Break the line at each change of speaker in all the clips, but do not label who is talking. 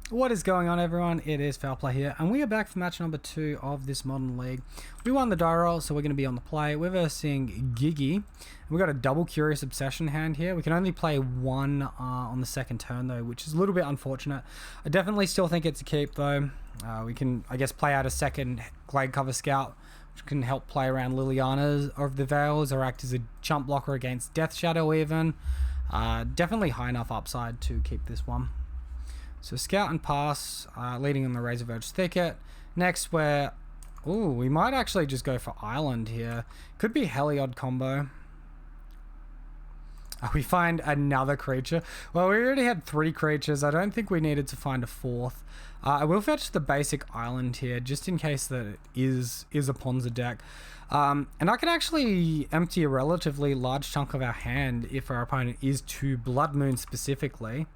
What is going on, everyone? It is Foul Play here, and we are back for match number 2 of this modern league. We won the die roll, so we're going to be on the play. We're versing Giggy. We've got a double Curious Obsession hand here. We can only play one on the second turn, though, which is a little bit unfortunate. I definitely still think it's a keep, though. We can, I guess, play out a second Glade Cover Scout, which can help play around Liliana's of the Veils, or act as a chump blocker against Death Shadow, even. Definitely high enough upside to keep this one. So Scout and Pass, leading on the Razor Verge Thicket. Next we're... Ooh, we might actually just go for Island here. Could be Heliod combo. We find another creature. Well, we already had 3 creatures. I don't think we needed to find a 4th. I will fetch the basic Island here, just in case that it is a Ponza deck. And I can actually empty a relatively large chunk of our hand if our opponent is to Blood Moon specifically.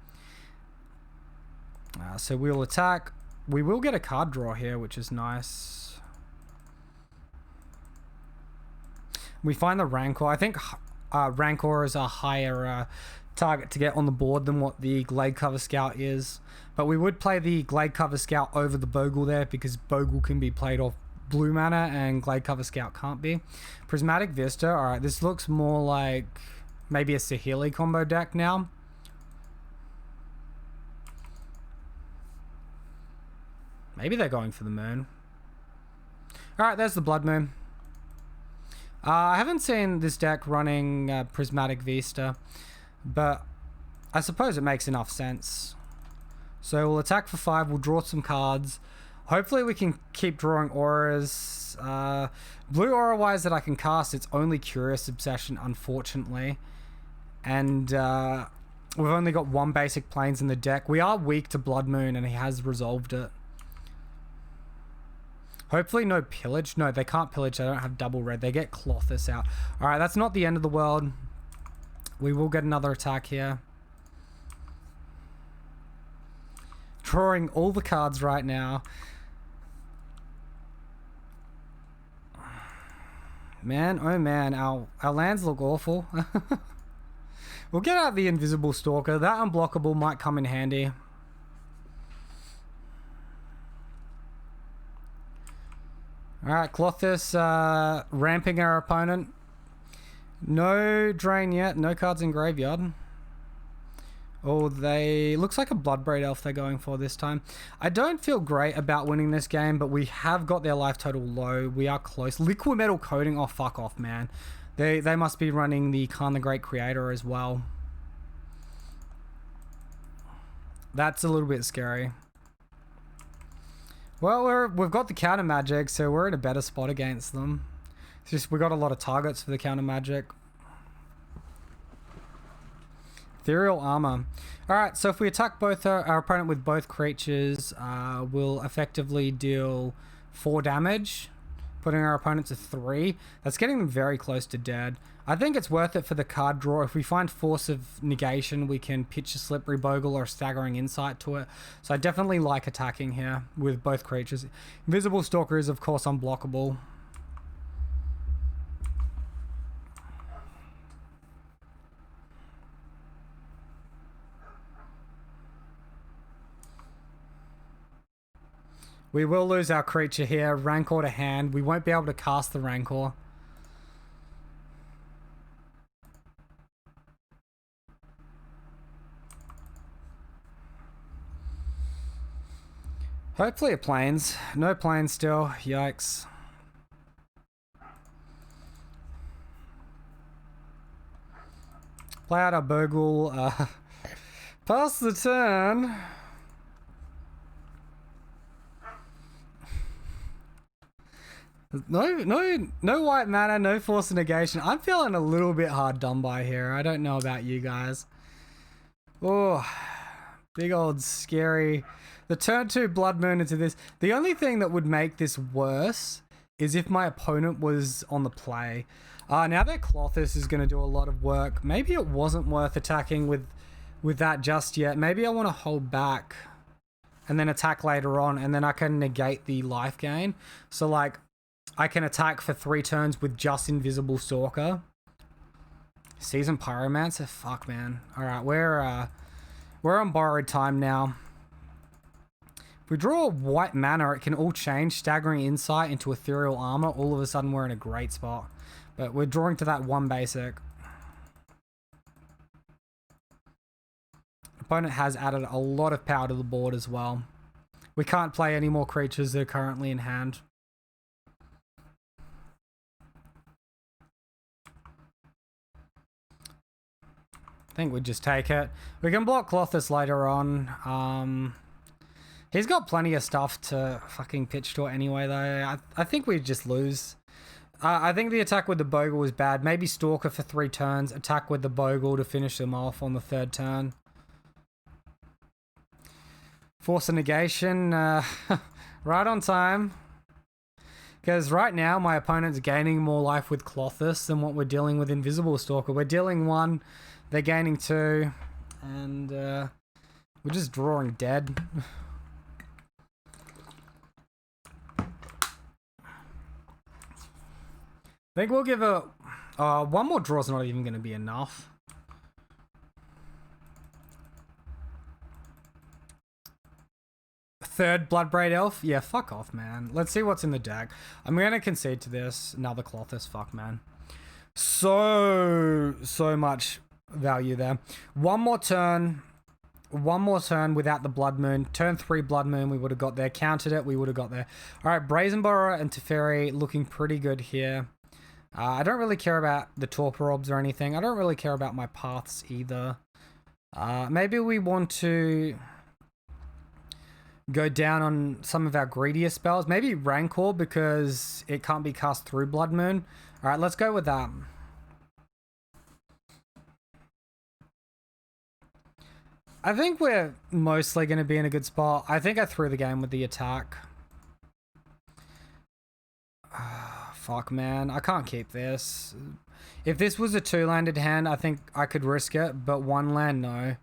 So we'll attack. We will get a card draw here, which is nice. We find the Rancor. I think Rancor is a higher target to get on the board than what the Glade Cover Scout is. But we would play the Glade Cover Scout over the Bogle there, because Bogle can be played off blue mana and Glade Cover Scout can't be. Prismatic Vista. Alright, this looks more like maybe a Saheeli combo deck now. Maybe they're going for the moon. Alright, there's the Blood Moon. I haven't seen this deck running Prismatic Vista, but I suppose it makes enough sense. So we'll attack for 5, we'll draw some cards. Hopefully we can keep drawing auras. Blue aura wise that I can cast, it's only Curious Obsession, unfortunately. And we've only got 1 basic Plains in the deck. We are weak to Blood Moon and he has resolved it. Hopefully no pillage. No, they can't pillage. They don't have double red. They get Clothis out. Alright, that's not the end of the world. We will get another attack here. Drawing all the cards right now. Man, oh man, our lands look awful. We'll get out the Invisible Stalker. That unblockable might come in handy. Alright, Clothis ramping our opponent. No drain yet, no cards in graveyard. Oh, looks like a Bloodbraid Elf they're going for this time. I don't feel great about winning this game, but we have got their life total low. We are close. Liquid Metal Coating, oh fuck off, man. They must be running the Khan the Great Creator as well. That's a little bit scary. Well, we've got the counter magic, so we're in a better spot against them. It's just we got a lot of targets for the counter magic. Ethereal Armor. Alright, so if we attack both our opponent with both creatures, we'll effectively deal 4 damage, putting our opponent to 3. That's getting them very close to dead. I think it's worth it for the card draw. If we find Force of Negation, we can pitch a Slippery Bogle or a Staggering Insight to it. So I definitely like attacking here with both creatures. Invisible Stalker is, of course, unblockable. We will lose our creature here. Rancor to hand. We won't be able to cast the Rancor. Hopefully a Plains. No Plains still. Yikes. Play out our Bogle. Pass the turn. No white mana, no Force of Negation. I'm feeling a little bit hard done by here. I don't know about you guys. Oh, big old scary. The turn 2 Blood Moon into this. The only thing that would make this worse is if my opponent was on the play. Now that Clothis is going to do a lot of work, maybe it wasn't worth attacking with that just yet. Maybe I want to hold back and then attack later on, and then I can negate the life gain. So like, I can attack for 3 turns with just Invisible Stalker. Seasoned Pyromancer? Fuck, man. Alright, we're on borrowed time now. If we draw a white mana, it can all change Staggering Insight into Ethereal Armor. All of a sudden, we're in a great spot. But we're drawing to that one basic. Opponent has added a lot of power to the board as well. We can't play any more creatures that are currently in hand. I think we just take it. We can block Clothis later on. He's got plenty of stuff to fucking pitch to it anyway, though. I think we just lose. I think the attack with the Bogle was bad. Maybe Stalker for 3 turns. Attack with the Bogle to finish them off on the 3rd turn. Force a negation. Right on time. Because right now, my opponent's gaining more life with Clothis than what we're dealing with Invisible Stalker. We're dealing 1, they're gaining 2, and we're just drawing dead. I think we'll give a... one more draw's not even going to be enough. Third Bloodbraid Elf? Yeah, fuck off, man. Let's see what's in the deck. I'm going to concede to this. Another Clothis. Fuck, man. So much value there. One more turn without the Blood Moon. Turn 3 Blood Moon, we would have got there. Countered it, we would have got there. All right, Brazen Borrower and Teferi looking pretty good here. I don't really care about the Torpor Orbs or anything. I don't really care about my paths either. Maybe we want to go down on some of our greedier spells. Maybe Rancor because it can't be cast through Blood Moon. All right, let's go with that. I think we're mostly going to be in a good spot. I think I threw the game with the attack. Fuck, man. I can't keep this. If this was a 2-landed hand, I think I could risk it, but 1 land, no.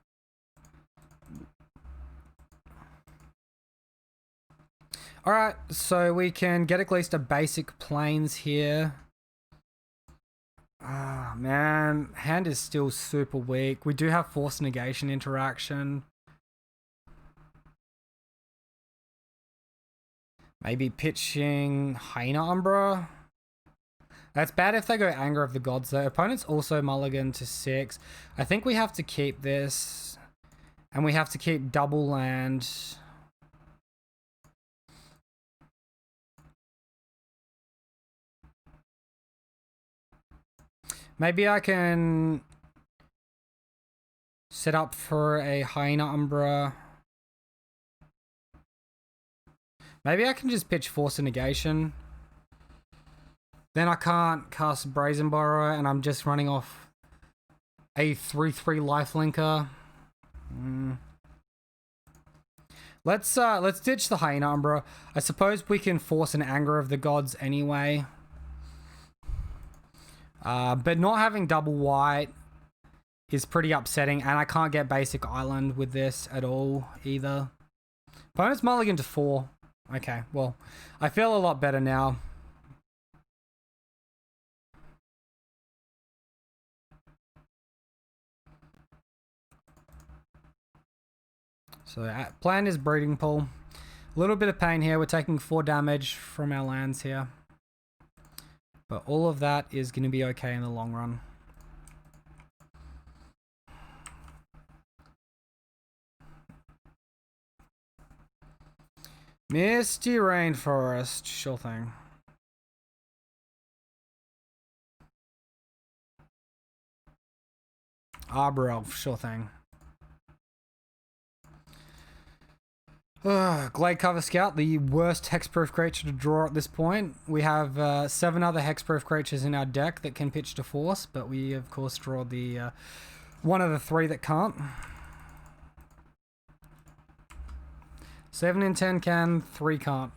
Alright, so we can get at least a basic planes here. Ah, man. Hand is still super weak. We do have Force Negation interaction. Maybe pitching Hyena Umbra. That's bad if they go Anger of the Gods, though. Opponent's also mulligan to 6. I think we have to keep this. And we have to keep double land. Maybe I can set up for a Hyena Umbra. Maybe I can just pitch Force of Negation. Then I can't cast Brazen Borrower, and I'm just running off a 3/3 lifelinker. Let's ditch the Hyena Umbra. I suppose we can force an Anger of the Gods anyway. But not having double white is pretty upsetting, and I can't get basic island with this at all either. Opponent's mulligan to 4. Okay, well, I feel a lot better now. So plan is Breeding Pool. A little bit of pain here. We're taking 4 damage from our lands here. But all of that is going to be okay in the long run. Misty Rainforest, sure thing. Arbor Elf, sure thing. Glade Cover Scout, the worst hexproof creature to draw at this point. We have 7 other hexproof creatures in our deck that can pitch to Force, but we of course draw the one of the 3 that can't. 7 in 10 can, 3 can't.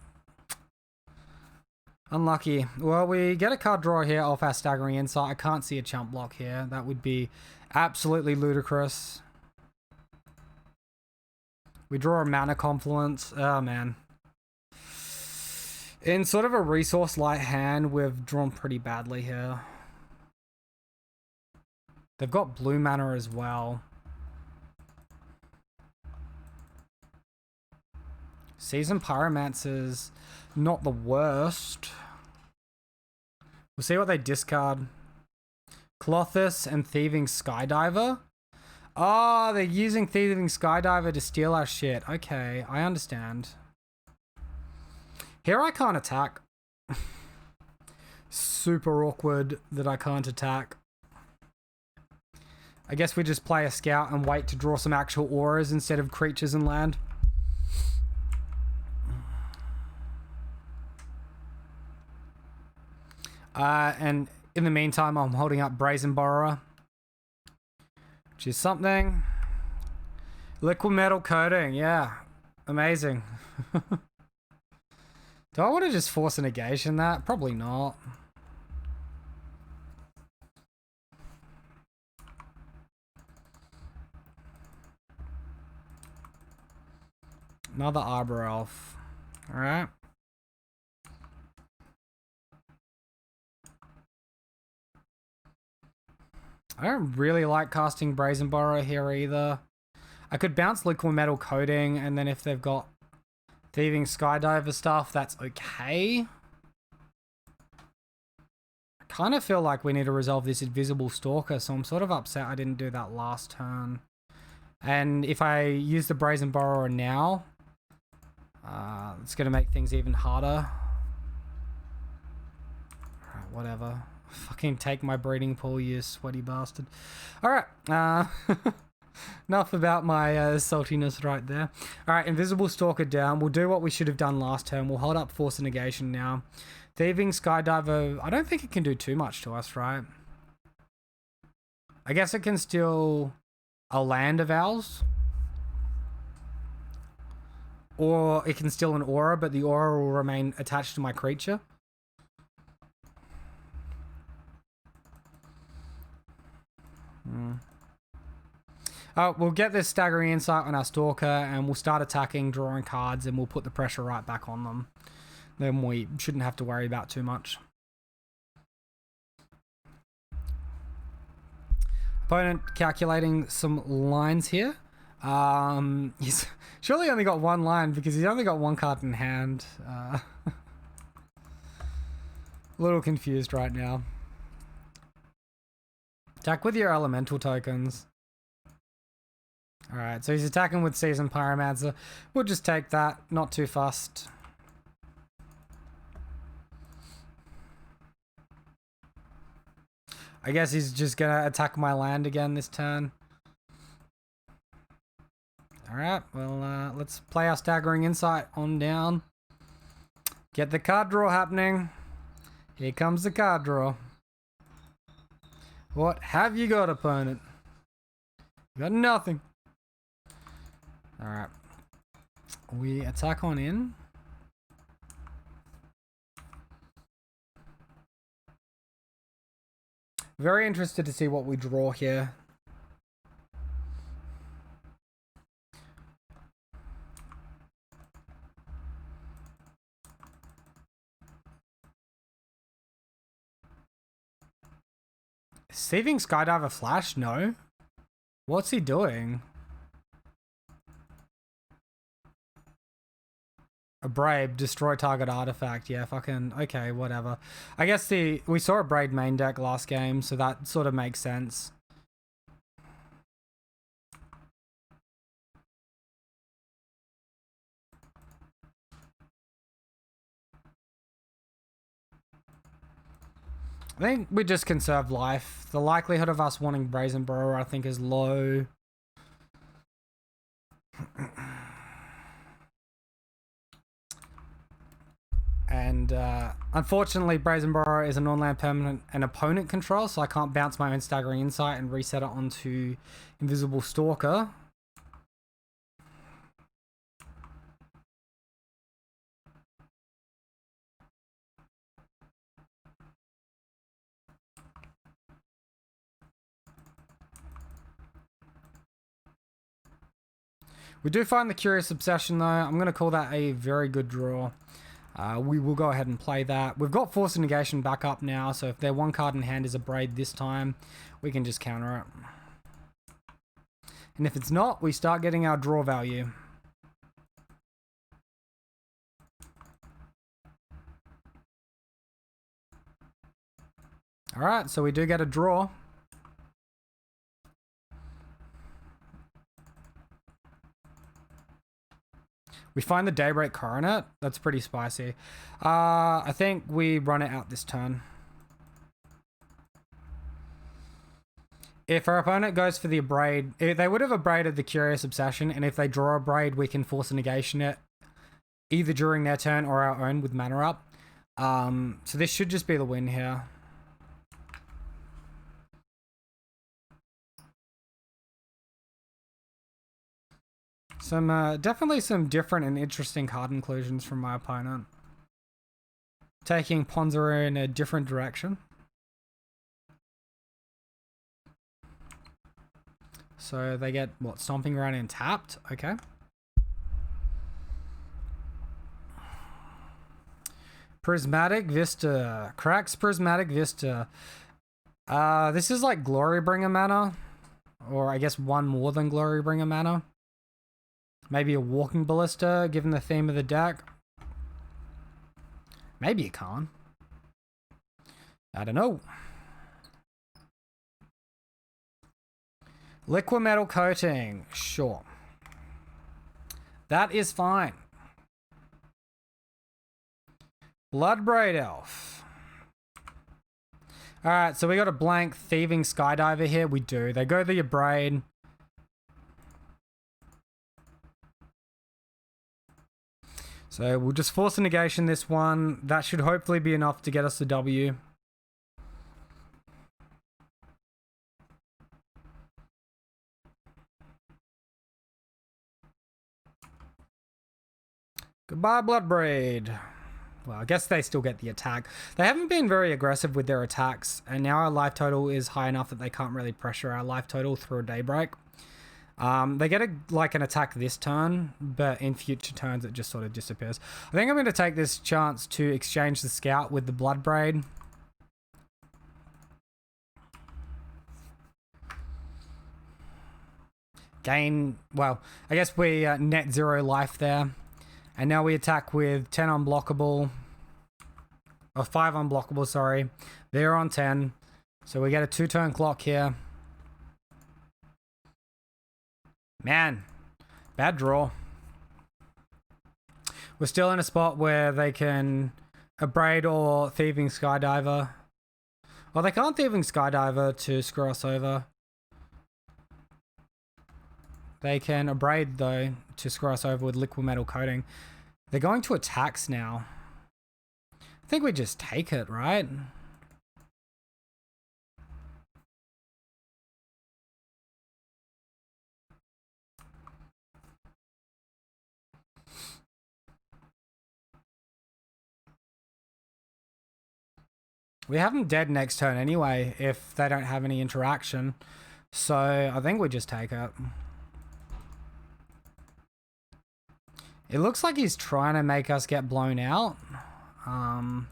Unlucky. Well, we get a card draw here off our Staggering Insight. I can't see a chump block here. That would be absolutely ludicrous. We draw a Mana Confluence. Oh, man. In sort of a resource light hand, we've drawn pretty badly here. They've got blue mana as well. Seasoned Pyromancer's not the worst. We'll see what they discard. Clothis and Thieving Skydiver. Oh, they're using Thieving Skydiver to steal our shit. Okay, I understand. Here I can't attack. Super awkward that I can't attack. I guess we just play a scout and wait to draw some actual auras instead of creatures and land. And in the meantime, I'm holding up Brazen Borrower, which is something. Liquid metal coating, yeah. Amazing. Do I want to just force a negation that? Probably not. Another Arbor Elf. Alright. I don't really like casting Brazen Borrower here either. I could bounce Liquid Metal Coating, and then if they've got Thieving Skydiver stuff, that's okay. I kind of feel like we need to resolve this Invisible Stalker, so I'm sort of upset I didn't do that last turn. And if I use the Brazen Borrower now, it's going to make things even harder. Alright, whatever. Fucking take my breeding pool, you sweaty bastard. Alright, enough about my saltiness right there. Alright, Invisible Stalker down. We'll do what we should have done last turn. We'll hold up Force of Negation now. Thieving Skydiver, I don't think it can do too much to us, right? I guess it can steal a land of ours. Or it can steal an aura, but the aura will remain attached to my creature. We'll get this Staggering Insight on our Stalker, and we'll start attacking, drawing cards, and we'll put the pressure right back on them. Then we shouldn't have to worry about too much. Opponent calculating some lines here. He's surely only got one line because he's only got one card in hand. A little confused right now. Attack with your elemental tokens. Alright, so he's attacking with Seasoned Pyromancer. We'll just take that, not too fussed. I guess he's just gonna attack my land again this turn. Alright, well, let's play our Staggering Insight on down. Get the card draw happening. Here comes the card draw. What have you got, opponent? You got nothing. Alright. We attack on in. Very interested to see what we draw here. Saving Skydiver Flash? No. What's he doing? A Brave, destroy target artifact. Yeah, fucking, okay, whatever. I guess we saw a Braid main deck last game, so that sort of makes sense. I think we just conserve life. The likelihood of us wanting Brazen Borrower, I think, is low. And unfortunately, Brazen Borrower is a non-land permanent and opponent control, so I can't bounce my own Staggering Insight and reset it onto Invisible Stalker. We do find the Curious Obsession though. I'm going to call that a very good draw. We will go ahead and play that. We've got Force of Negation back up now, so if their one card in hand is a Braid this time, we can just counter it. And if it's not, we start getting our draw value. Alright, so we do get a draw. We find the Daybreak Coronet. That's pretty spicy. I think we run it out this turn. If our opponent goes for the Abrade, they would have abraded the Curious Obsession, and if they draw a Abrade, we can force a negation it either during their turn or our own with mana up. So this should just be the win here. Definitely some different and interesting card inclusions from my opponent. Taking Ponza in a different direction. So they get, what, Stomping Ground and tapped? Okay. Prismatic Vista. Cracks Prismatic Vista. This is like Glorybringer mana. Or I guess one more than Glorybringer mana. Maybe a Walking Ballista, given the theme of the deck. Maybe a Khan. I don't know. Liquid Metal Coating. Sure. That is fine. Bloodbraid Elf. Alright, so we got a blank Thieving Skydiver here. We do. They go the Abrade. So we'll just force a negation this one. That should hopefully be enough to get us the W. Goodbye, Bloodbraid. Well, I guess they still get the attack. They haven't been very aggressive with their attacks, and now our life total is high enough that they can't really pressure our life total through a Daybreak. They get an attack this turn, but in future turns it just sort of disappears. I think I'm going to take this chance to exchange the Scout with the Bloodbraid. Gain, well, I guess we net 0 life there. And now we attack with 10 unblockable. Or 5 unblockable, sorry. They're on 10. So we get a 2-turn clock here. Man, bad draw. We're still in a spot where they can Abrade or Thieving Skydiver. Well, they can't Thieving Skydiver to screw us over. They can Abrade, though, to screw us over with Liquid Metal Coating. They're going to attacks now. I think we just take it, right? We have them dead next turn anyway, if they don't have any interaction. So I think we just take it. It looks like he's trying to make us get blown out. I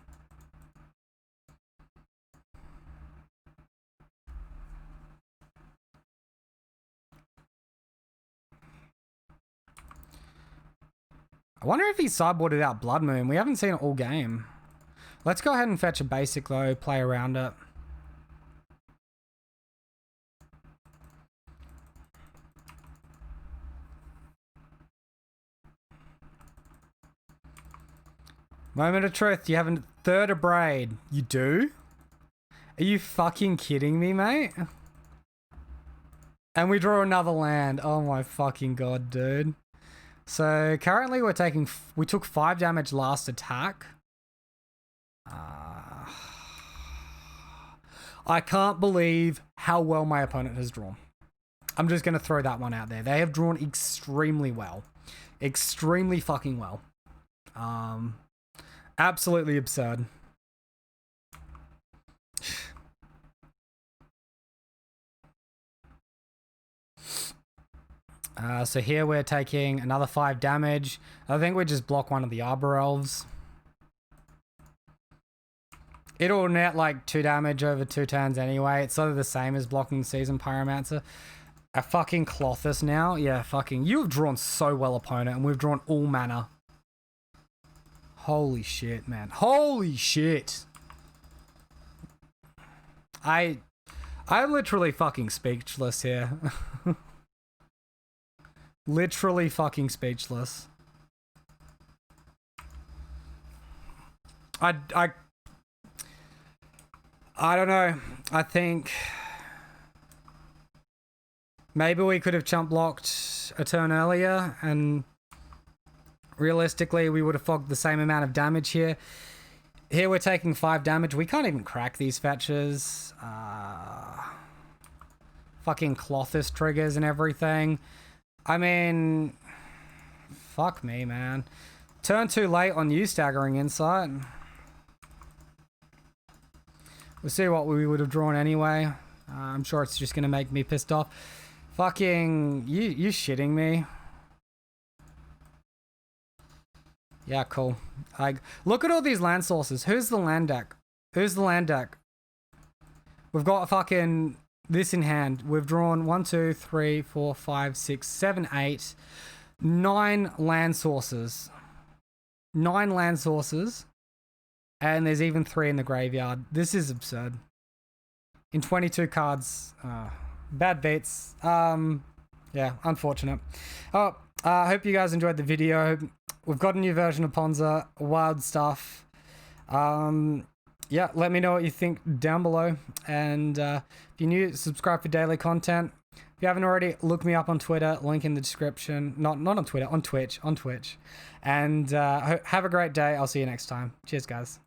wonder if he sideboarded out Blood Moon. We haven't seen it all game. Let's go ahead and fetch a basic though, play around it. Moment of truth, you have a third Abrade. You do? Are you fucking kidding me, mate? And we draw another land. Oh my fucking god, dude. So currently we took 5 damage last attack. I can't believe how well my opponent has drawn. I'm just going to throw that one out there. They have drawn extremely well. Extremely fucking well. Absolutely absurd. So here we're taking another 5 damage. I think we just block one of the Arbor Elves. It'll net like 2 damage over 2 turns anyway. It's sort of the same as blocking Seasoned Pyromancer. A fucking Clothis now? Yeah, fucking. You have drawn so well, opponent, and we've drawn all mana. Holy shit, man. Holy shit. I'm literally fucking speechless here. Literally fucking speechless. I don't know. I think maybe we could have chump blocked a turn earlier, and realistically we would have fogged the same amount of damage here. Here we're taking 5 damage. We can't even crack these fetches. Fucking Clothis triggers and everything. I mean, fuck me, man. Turn too late on you, Staggering Insight. We'll see what we would have drawn anyway. I'm sure it's just going to make me pissed off. Fucking, you shitting me? Yeah, cool. Look at all these land sources. Who's the land deck? Who's the land deck? We've got fucking this in hand. We've drawn 1, 2, 3, 4, 5, 6, 7, 8, 9 land sources. 9 land sources. And there's even 3 in the graveyard. This is absurd. In 22 cards. Bad beats. Yeah, unfortunate. Oh, I hope you guys enjoyed the video. We've got a new version of Ponza. Wild stuff. Yeah, let me know what you think down below. And if you're new, subscribe for daily content. If you haven't already, look me up on Twitter. Link in the description. Not on Twitter, on Twitch. And have a great day. I'll see you next time. Cheers, guys.